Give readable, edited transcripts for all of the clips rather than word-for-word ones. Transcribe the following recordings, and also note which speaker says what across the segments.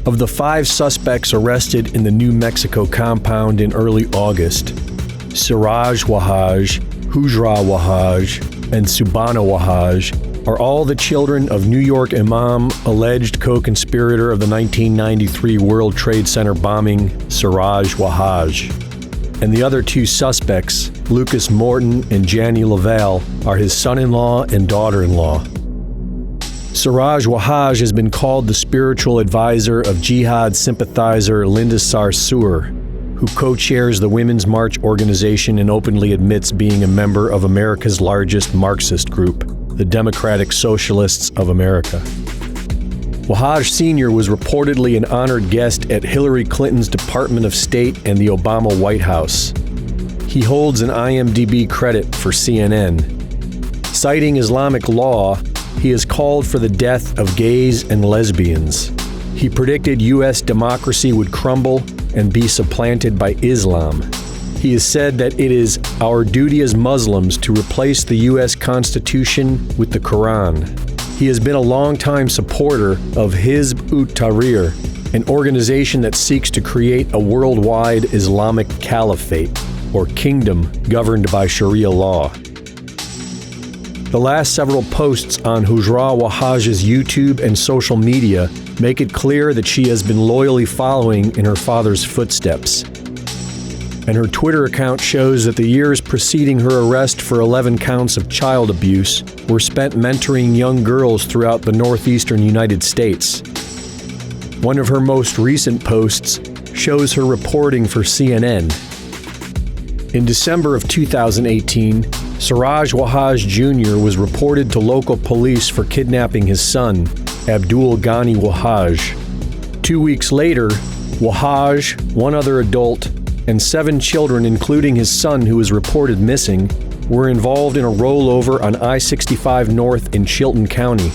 Speaker 1: Of the 5 suspects arrested in the New Mexico compound in early August, Siraj Wahaj, Hujra Wahaj, and Subhana Wahaj are all the children of New York imam, alleged co-conspirator of the 1993 World Trade Center bombing, Siraj Wahaj. And the other 2 suspects, Lucas Morton and Janny Laval, are his son-in-law and daughter-in-law. Siraj Wahaj has been called the spiritual advisor of jihad sympathizer Linda Sarsour, who co-chairs the Women's March organization and openly admits being a member of America's largest Marxist group, the Democratic Socialists of America. Wahaj Sr. was reportedly an honored guest at Hillary Clinton's Department of State and the Obama White House. He holds an IMDb credit for CNN. Citing Islamic law, he has called for the death of gays and lesbians. He predicted U.S. democracy would crumble and be supplanted by Islam. He has said that it is our duty as Muslims to replace the U.S. Constitution with the Quran. He has been a longtime supporter of Hizb ut-Tahrir, an organization that seeks to create a worldwide Islamic caliphate, or kingdom governed by Sharia law. The last several posts on Hujra Wahaj's YouTube and social media make it clear that she has been loyally following in her father's footsteps. And her Twitter account shows that the years preceding her arrest for 11 counts of child abuse were spent mentoring young girls throughout the northeastern United States. One of her most recent posts shows her reporting for CNN. In December of 2018, Siraj Wahaj Jr. was reported to local police for kidnapping his son, Abdul Ghani Wahaj. 2 weeks later, Wahaj, one other adult, and 7 children, including his son who was reported missing, were involved in a rollover on I-65 North in Chilton County.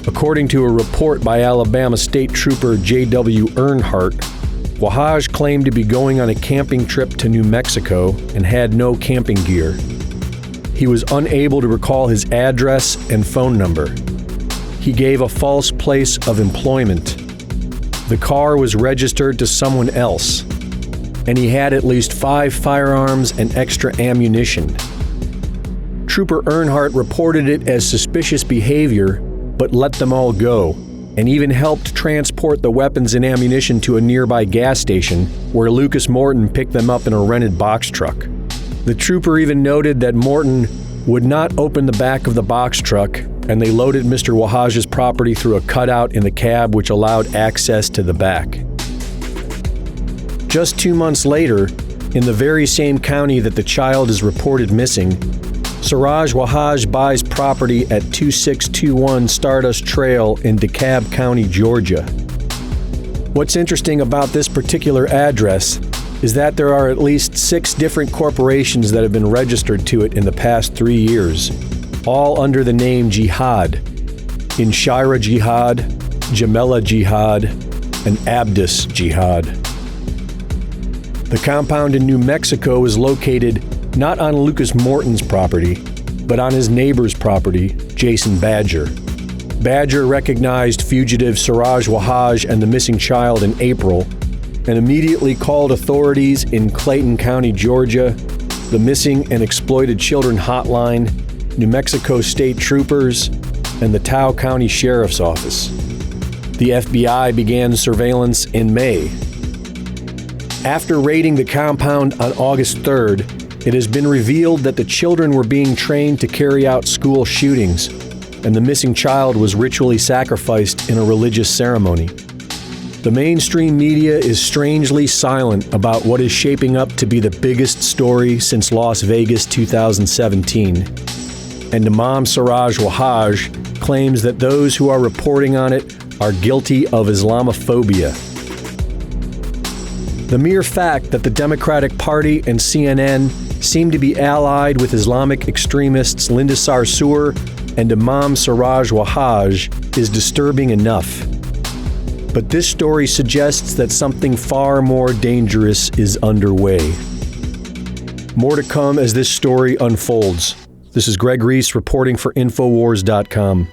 Speaker 1: According to a report by Alabama State Trooper J.W. Earnhardt, Wahaj claimed to be going on a camping trip to New Mexico and had no camping gear. He was unable to recall his address and phone number. He gave a false place of employment. The car was registered to someone else, and he had at least 5 firearms and extra ammunition. Trooper Earnhardt reported it as suspicious behavior, but let them all go, and even helped transport the weapons and ammunition to a nearby gas station where Lucas Morton picked them up in a rented box truck. The trooper even noted that Morton would not open the back of the box truck, and they loaded Mr. Wahaj's property through a cutout in the cab which allowed access to the back. Just 2 months later, in the very same county that the child is reported missing, Siraj Wahaj buys property at 2621 Stardust Trail in DeKalb County, Georgia. What's interesting about this particular address is that there are at least 6 different corporations that have been registered to it in the past 3 years, all under the name Jihad: Inshira Jihad, Jamela Jihad, and Abdus Jihad. The compound in New Mexico is located not on Lucas Morton's property, but on his neighbor's property, Jason Badger. Badger recognized fugitive Siraj Wahaj and the missing child in April and immediately called authorities in Clayton County, Georgia, the Missing and Exploited Children Hotline, New Mexico State Troopers, and the Tahoe County Sheriff's Office. The FBI began surveillance in May. After raiding the compound on August 3rd, it has been revealed that the children were being trained to carry out school shootings, and the missing child was ritually sacrificed in a religious ceremony. The mainstream media is strangely silent about what is shaping up to be the biggest story since Las Vegas 2017. And Imam Siraj Wahaj claims that those who are reporting on it are guilty of Islamophobia. The mere fact that the Democratic Party and CNN seem to be allied with Islamic extremists Linda Sarsour and Imam Siraj Wahaj is disturbing enough. But this story suggests that something far more dangerous is underway. More to come as this story unfolds. This is Greg Reese reporting for Infowars.com.